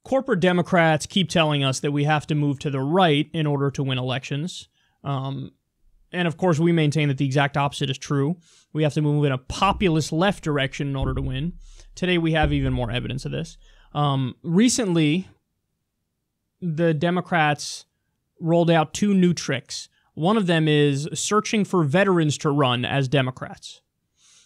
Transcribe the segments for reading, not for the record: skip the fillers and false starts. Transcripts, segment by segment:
corporate Democrats keep telling us that we have to move to the right in order to win elections. And of course, we maintain that the exact opposite is true. We have to move in a populist left direction in order to win. Today, we have even more evidence of this. Recently, the Democrats rolled out 2 new tricks. One of them is searching for veterans to run as Democrats.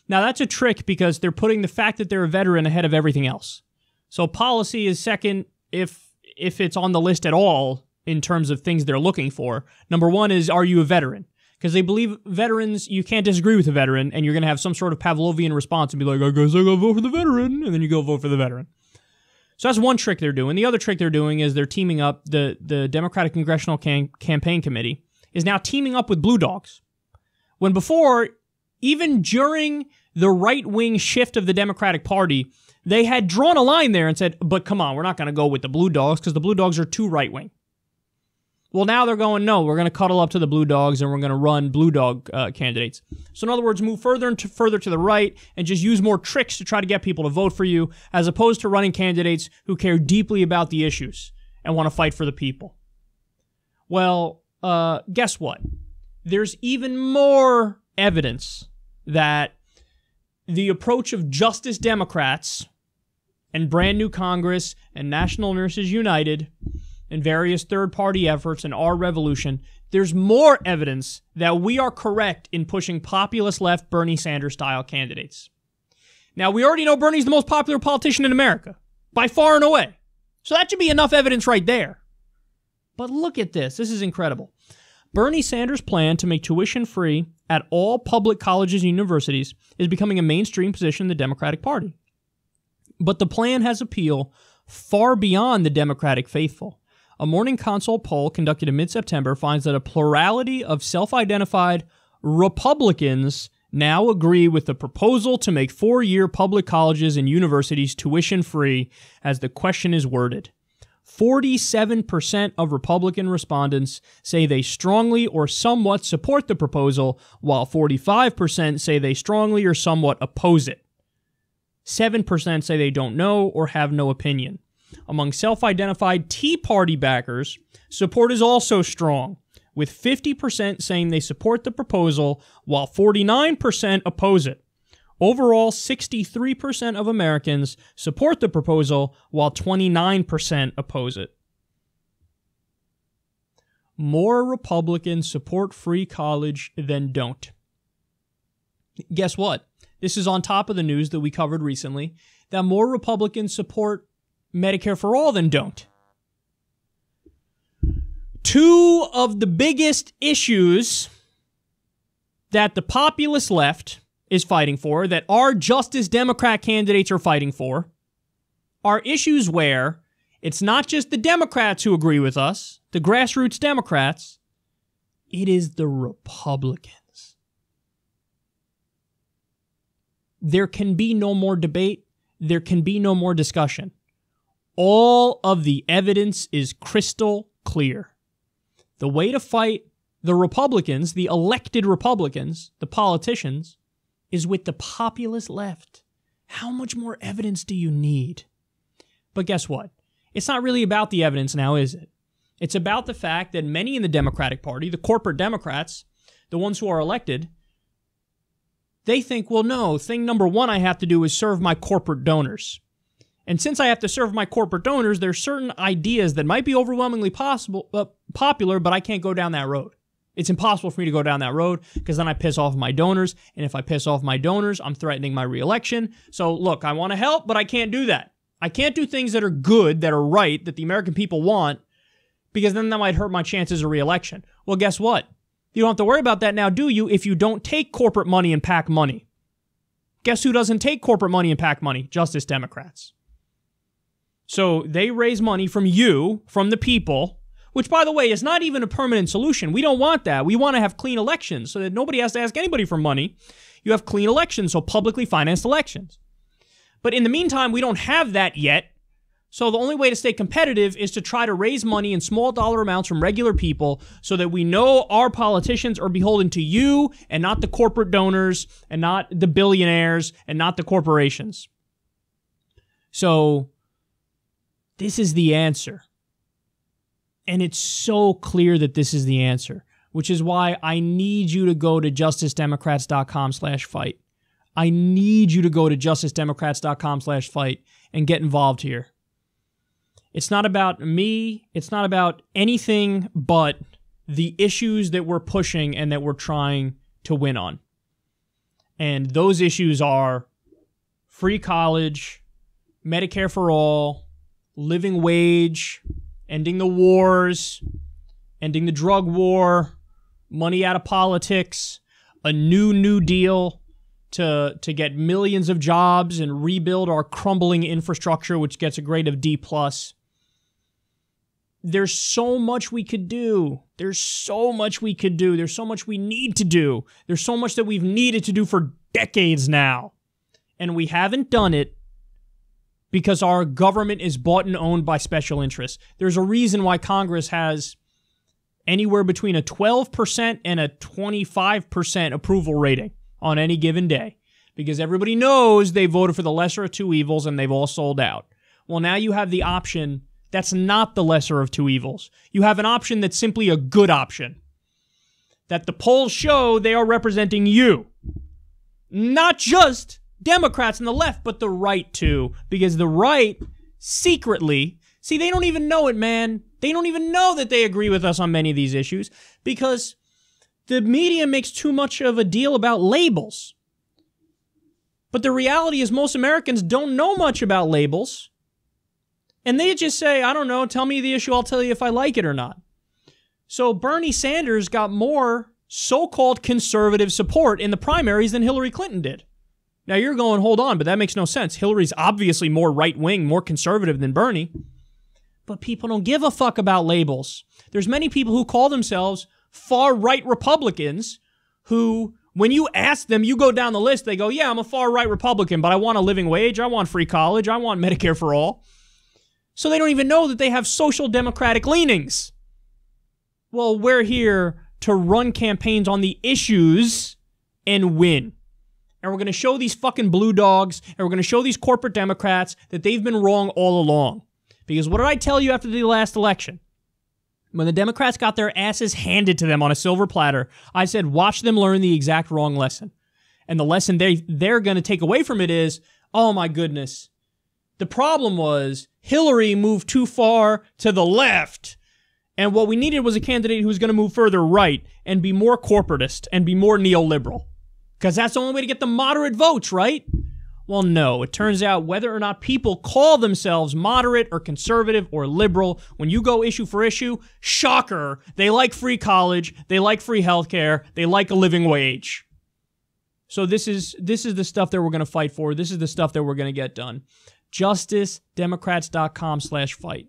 Now, that's a trick because they're putting the fact that they're a veteran ahead of everything else. So policy is second if it's on the list at all in terms of things they're looking for. Number 1 is, are you a veteran? Because they believe veterans, you can't disagree with a veteran, and you're going to have some sort of Pavlovian response and be like, I guess I gotta vote for the veteran, and then you go vote for the veteran. So that's one trick they're doing. The other trick they're doing is they're teaming up, the Democratic Congressional Campaign Committee is now teaming up with Blue Dogs. When before, even during the right-wing shift of the Democratic Party, they had drawn a line there and said, but come on, we're not going to go with the Blue Dogs because the Blue Dogs are too right-wing. Well, now they're going, no, we're going to cuddle up to the Blue Dogs and we're going to run Blue Dog candidates. So in other words, move further to the right and just use more tricks to try to get people to vote for you as opposed to running candidates who care deeply about the issues and want to fight for the people. Well, guess what? There's even more evidence that the approach of Justice Democrats and brand new Congress and National Nurses United and various third-party efforts and our revolution, there's more evidence that we are correct in pushing populist left Bernie Sanders-style candidates. Now, we already know Bernie's the most popular politician in America, by far and away. So that should be enough evidence right there. But look at this. This is incredible. Bernie Sanders' plan to make tuition free at all public colleges and universities is becoming a mainstream position in the Democratic Party. But the plan has appeal far beyond the Democratic faithful. A Morning Consult poll conducted in mid-September finds that a plurality of self-identified Republicans now agree with the proposal to make 4-year public colleges and universities tuition-free, as the question is worded. 47% of Republican respondents say they strongly or somewhat support the proposal, while 45% say they strongly or somewhat oppose it. 7% say they don't know or have no opinion. Among self-identified Tea Party backers, support is also strong, with 50% saying they support the proposal, while 49% oppose it. Overall, 63% of Americans support the proposal, while 29% oppose it. More Republicans support free college than don't. Guess what? This is on top of the news that we covered recently, that more Republicans support Medicare for all than don't. 2 of the biggest issues that the populist left is fighting for, that our Justice Democrat candidates are fighting for, are issues where it's not just the Democrats who agree with us, the grassroots Democrats, it is the Republicans. There can be no more debate. There can be no more discussion. All of the evidence is crystal clear. The way to fight the Republicans, the elected Republicans, the politicians, is with the populist left. How much more evidence do you need? But guess what? It's not really about the evidence now, is it? It's about the fact that many in the Democratic Party, the corporate Democrats, the ones who are elected, they think, well, no, thing number 1 I have to do is serve my corporate donors. And since I have to serve my corporate donors, there's certain ideas that might be overwhelmingly popular, but I can't go down that road. It's impossible for me to go down that road because then I piss off my donors. And if I piss off my donors, I'm threatening my reelection. So look, I want to help, but I can't do that. I can't do things that are good, that are right, that the American people want, because then that might hurt my chances of reelection. Well, guess what? You don't have to worry about that now, do you, if you don't take corporate money and PAC money? Guess who doesn't take corporate money and PAC money? Justice Democrats. So they raise money from you, from the people, which, by the way, is not even a permanent solution. We don't want that. We want to have clean elections so that nobody has to ask anybody for money. You have clean elections, so publicly financed elections. But in the meantime, we don't have that yet. So the only way to stay competitive is to try to raise money in small dollar amounts from regular people so that we know our politicians are beholden to you and not the corporate donors and not the billionaires and not the corporations. So This is the answer. And it's so clear that this is the answer, which is why I need you to go to justicedemocrats.com/fight. I need you to go to justicedemocrats.com/fight and get involved here. It's not about me. It's not about anything but the issues that we're pushing and that we're trying to win on. And those issues are free college, Medicare for all, living wage, ending the wars, ending the drug war, money out of politics, a new deal to get millions of jobs and rebuild our crumbling infrastructure, which gets a grade of D+. There's so much we could do. There's so much we could do. There's so much we need to do. There's so much that we've needed to do for decades now. And we haven't done it because our government is bought and owned by special interests. There's a reason why Congress has anywhere between a 12% and a 25% approval rating on any given day. Because everybody knows they voted for the lesser of two evils and they've all sold out. Well, now you have the option that's not the lesser of two evils. You have an option that's simply a good option. That the polls show they are representing you. Not just Democrats and the left, but the right too. Because the right, secretly, see, they don't even know it, man. They don't even know that they agree with us on many of these issues. Because the media makes too much of a deal about labels. But the reality is most Americans don't know much about labels. And they just say, I don't know, tell me the issue, I'll tell you if I like it or not. So Bernie Sanders got more so-called conservative support in the primaries than Hillary Clinton did. Now you're going, hold on, but that makes no sense. Hillary's obviously more right-wing, more conservative than Bernie. But people don't give a fuck about labels. There's many people who call themselves far-right Republicans who, when you ask them, you go down the list, they go, yeah, I'm a far-right Republican, but I want a living wage, I want free college, I want Medicare for all. So they don't even know that they have social democratic leanings. Well, we're here to run campaigns on the issues and win. And we're going to show these fucking blue dogs, and we're going to show these corporate Democrats that they've been wrong all along. Because what did I tell you after the last election? When the Democrats got their asses handed to them on a silver platter, I said, watch them learn the exact wrong lesson. And the lesson they're going to take away from it is, oh my goodness, the problem was Hillary moved too far to the left. And what we needed was a candidate who was going to move further right and be more corporatist and be more neoliberal. Because that's the only way to get the moderate votes, right? Well, no. It turns out whether or not people call themselves moderate or conservative or liberal, when you go issue for issue, shocker, they like free college, they like free healthcare, they like a living wage. So this is the stuff that we're going to fight for. This is the stuff that we're going to get done. justicedemocrats.com/fight.